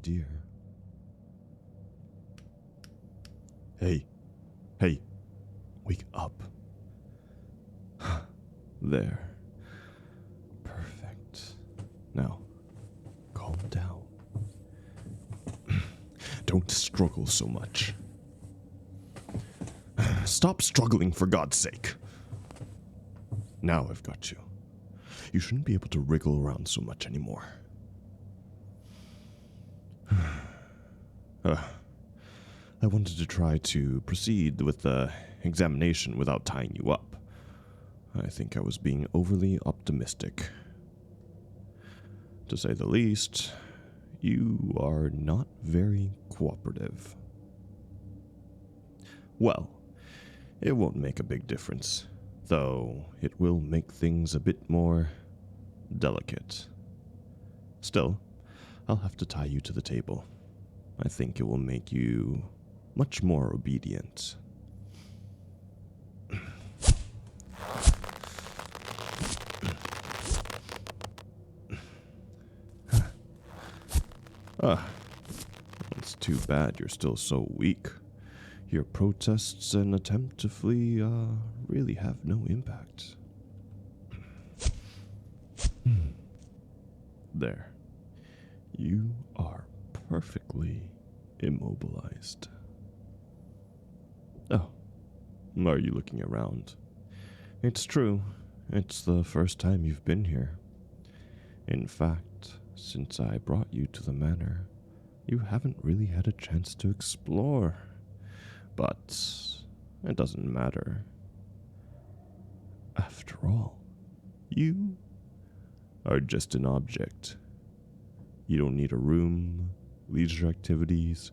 dear. Hey, wake up. There. Perfect. Now, calm down. Don't struggle so much. Stop struggling, for God's sake. Now I've got you. You shouldn't be able to wriggle around so much anymore. I wanted to try to proceed with the examination without tying you up. I think I was being overly optimistic. To say the least, you are not very cooperative. Well, it won't make a big difference, though it will make things a bit more delicate. Still, I'll have to tie you to the table. I think it will make you much more obedient. It's too bad you're still so weak. Your protests and attempt to flee really have no impact. There. You are perfectly immobilized. Oh, are you looking around? It's true. It's the first time you've been here. In fact, since I brought you to the manor, you haven't really had a chance to explore. But it doesn't matter. After all, you are just an object. You don't need a room, leisure activities,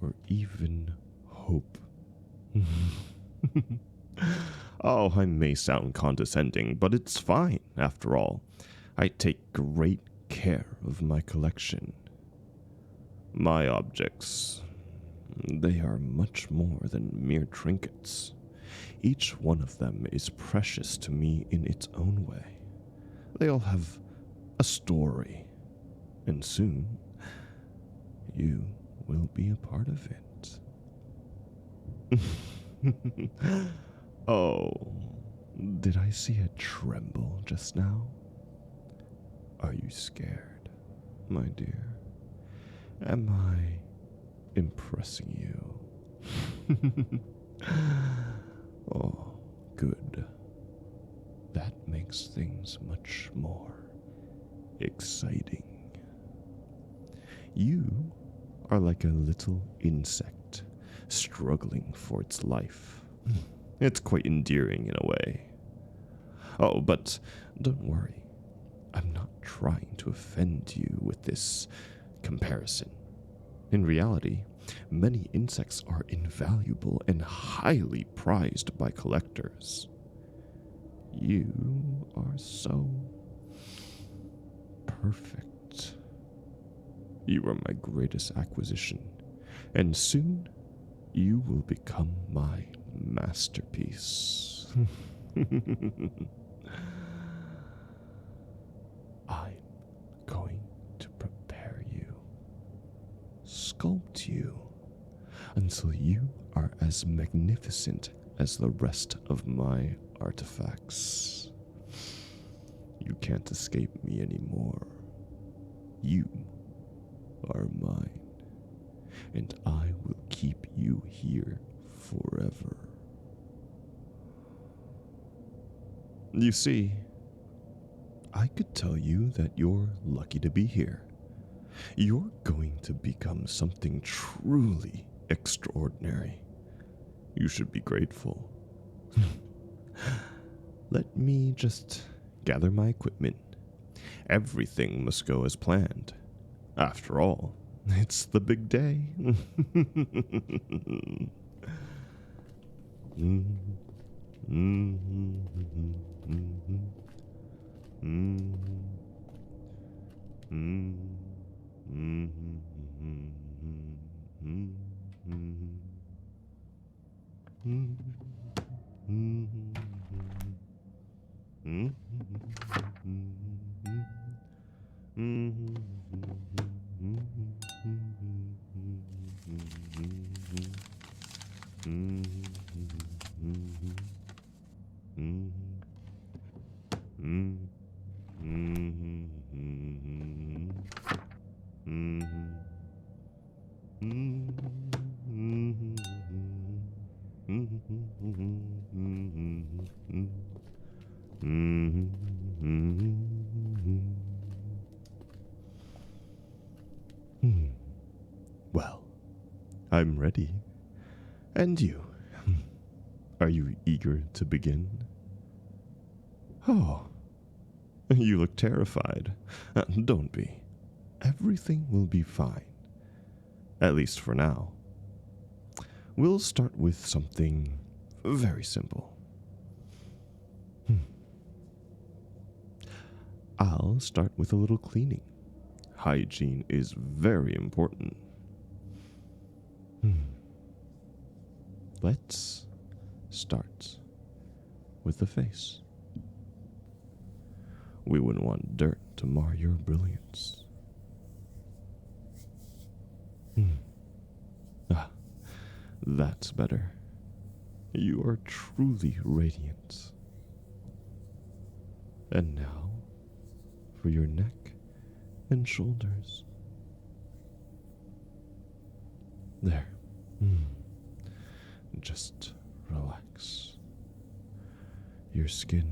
or even hope. Oh, I may sound condescending, but it's fine, after all. I take great care of my collection. My objects, they are much more than mere trinkets. Each one of them is precious to me in its own way. They all have a story, and soon you will be a part of it. Oh, did I see a tremble just now? Are you scared, my dear? Am I impressing you? Oh, good. That makes things much more exciting. You are like a little insect struggling for its life. It's quite endearing in a way. Oh, but don't worry. I'm not trying to offend you with this comparison. In reality, many insects are invaluable and highly prized by collectors. You are so perfect. You are my greatest acquisition, and soon you will become my masterpiece. I'm going to prepare you, sculpt you, until you are as magnificent as the rest of my artifacts. You can't escape me anymore. You are mine, and I will keep you here forever. You see, I could tell you that you're lucky to be here. You're going to become something truly extraordinary. You should be grateful. Let me just gather my equipment. Everything must go as planned. After all, it's the big day. I'm ready. And you? Are you eager to begin? Oh, you look terrified. Don't be. Everything will be fine. At least for now. We'll start with something very simple. I'll start with a little cleaning. Hygiene is very important. Let's start with the face. We wouldn't want dirt to mar your brilliance. That's better. You are truly radiant. And now, for your neck and shoulders. There. Just relax. Your skin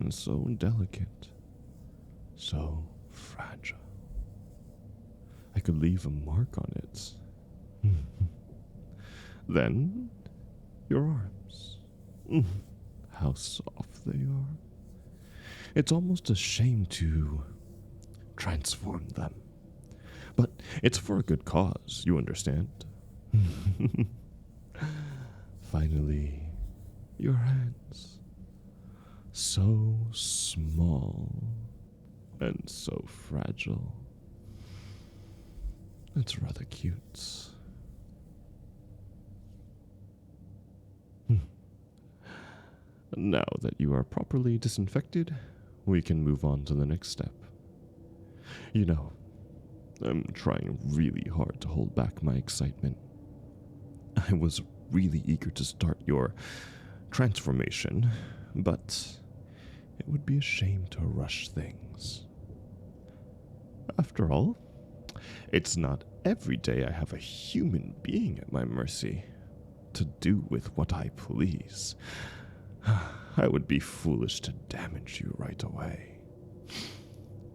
is so delicate, so fragile. I could leave a mark on it. Then, your arms. How soft they are. It's almost a shame to transform them. But it's for a good cause, you understand? Finally, your hands. So small and so fragile. It's rather cute. Now that you are properly disinfected, we can move on to the next step. You know, I'm trying really hard to hold back my excitement. I was really eager to start your transformation, but it would be a shame to rush things. After all, it's not every day I have a human being at my mercy to do with what I please. I would be foolish to damage you right away.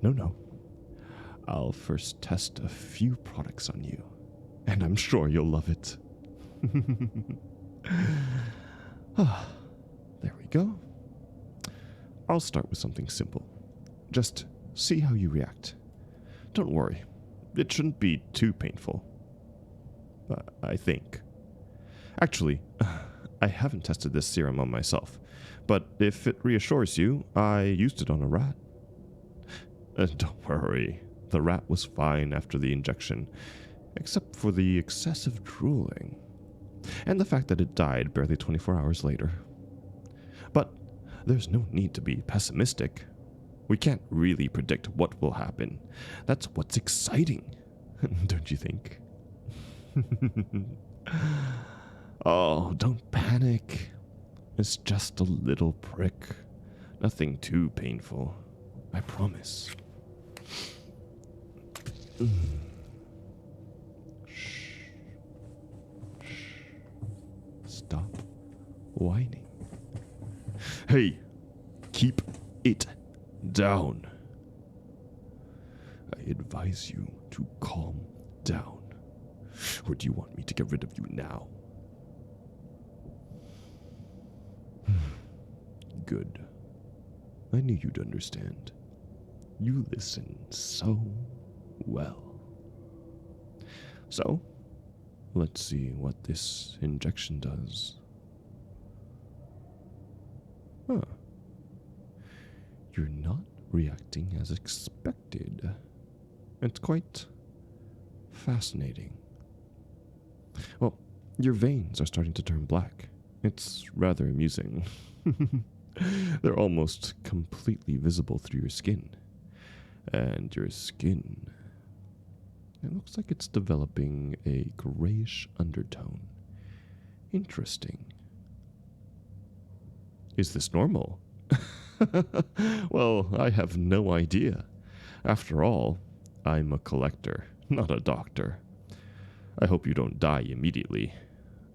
No. I'll first test a few products on you, and I'm sure you'll love it. There we go. I'll start with something simple. Just see how you react. Don't worry, it shouldn't be too painful. I think. Actually, I haven't tested this serum on myself, but if it reassures you, I used it on a rat. Don't worry, the rat was fine after the injection, except for the excessive drooling, and the fact that it died barely 24 hours later. But there's no need to be pessimistic. We can't really predict what will happen. That's what's exciting, don't you think? Oh, don't panic. It's just a little prick. Nothing too painful. I promise. Shh. Stop whining. Hey, keep it down. I advise you to calm down. Or do you want me to get rid of you now? Good. I knew you'd understand. You listen so well. So, let's see what this injection does. You're not reacting as expected. It's quite fascinating. Well, your veins are starting to turn black. It's rather amusing. They're almost completely visible through your skin. And your skin, it looks like it's developing a grayish undertone. Interesting. Is this normal? Well, I have no idea. After all, I'm a collector, not a doctor. I hope you don't die immediately.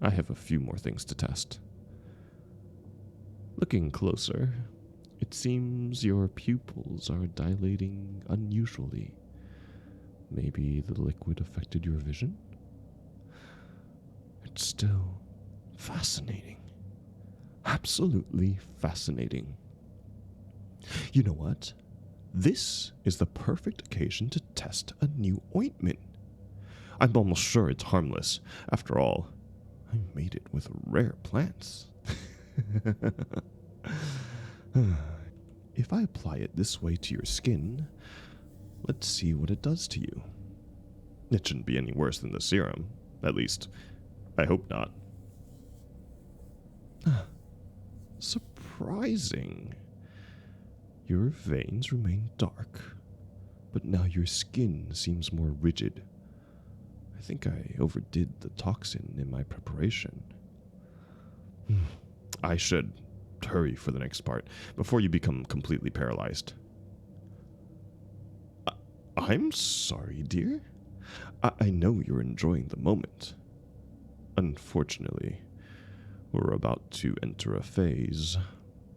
I have a few more things to test. Looking closer, it seems your pupils are dilating unusually. Maybe the liquid affected your vision? It's still fascinating. Absolutely fascinating. You know what? This is the perfect occasion to test a new ointment. I'm almost sure it's harmless. After all, I made it with rare plants. If I apply it this way to your skin, let's see what it does to you. It shouldn't be any worse than the serum. At least, I hope not. Surprising. Your veins remain dark, but now your skin seems more rigid. I think I overdid the toxin in my preparation. I should hurry for the next part before you become completely paralyzed. I'm sorry, dear. I know you're enjoying the moment. Unfortunately, we're about to enter a phase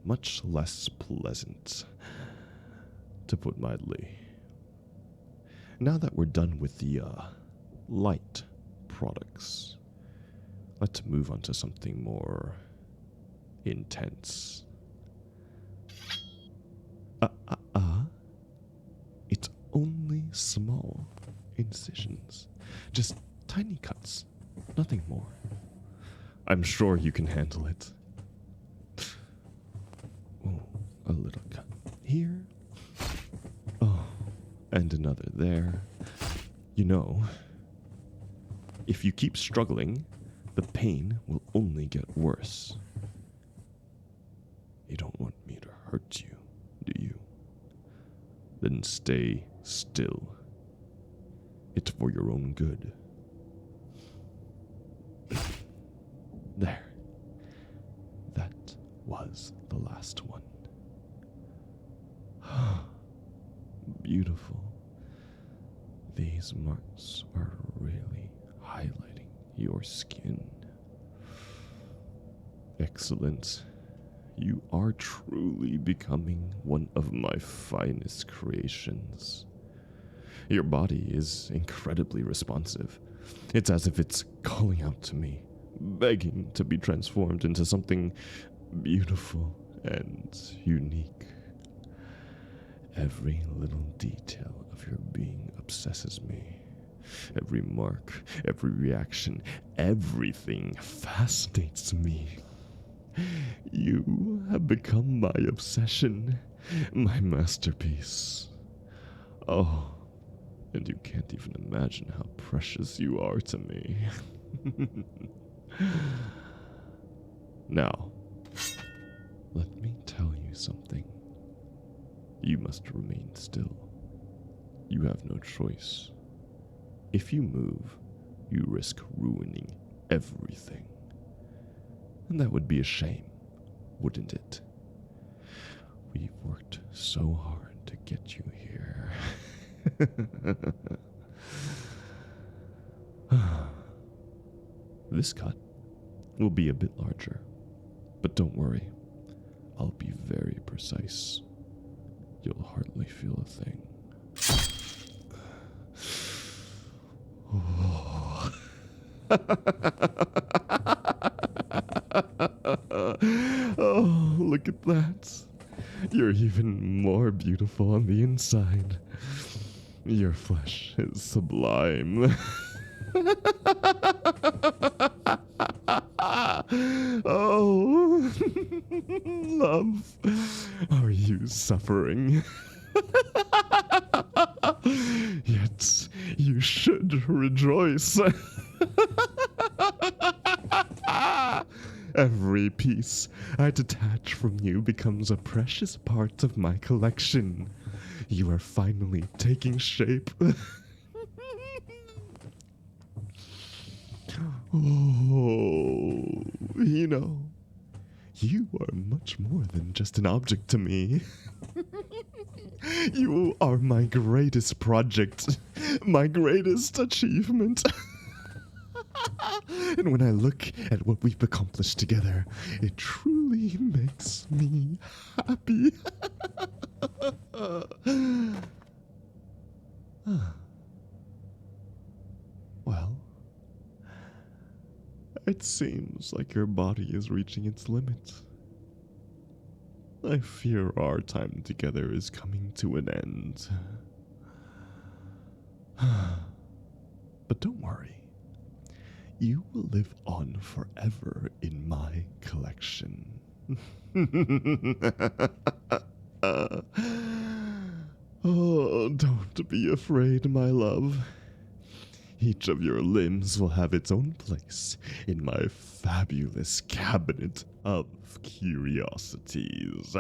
much less pleasant, to put mildly. Now that we're done with the light products, let's move on to something more intense. It's only small incisions, just tiny cuts, nothing more. I'm sure you can handle it. Oh, a little cut here. Oh, and another there. You know, if you keep struggling, the pain will only get worse. You don't want me to hurt you, do you? Then stay still. It's for your own good. There. That was the last one. Beautiful. These marks are really highlighting your skin. Excellent. You are truly becoming one of my finest creations. Your body is incredibly responsive. It's as if it's calling out to me, begging to be transformed into something beautiful and unique. Every little detail of your being obsesses me. Every mark, every reaction, everything fascinates me. You have become my obsession, my masterpiece. Oh, and you can't even imagine how precious you are to me. Now, let me tell you something. You must remain still. You have no choice. If you move, you risk ruining everything. And that would be a shame, wouldn't it? We've worked so hard to get you here. This cut will be a bit larger, but don't worry, I'll be very precise. You'll hardly feel a thing. Oh. Oh, look at that. You're even more beautiful on the inside. Your flesh is sublime. Oh, love, are you suffering? Yet you should rejoice. Every piece I detach from you becomes a precious part of my collection. You are finally taking shape. Oh, you know, you are much more than just an object to me. You are my greatest project, my greatest achievement. And when I look at what we've accomplished together, it truly makes me happy. Well, It seems like your body is reaching its limit. I fear our time together is coming to an end. But don't worry. You will live on forever in my collection. Oh, don't be afraid, my love. Each of your limbs will have its own place in my fabulous cabinet of curiosities.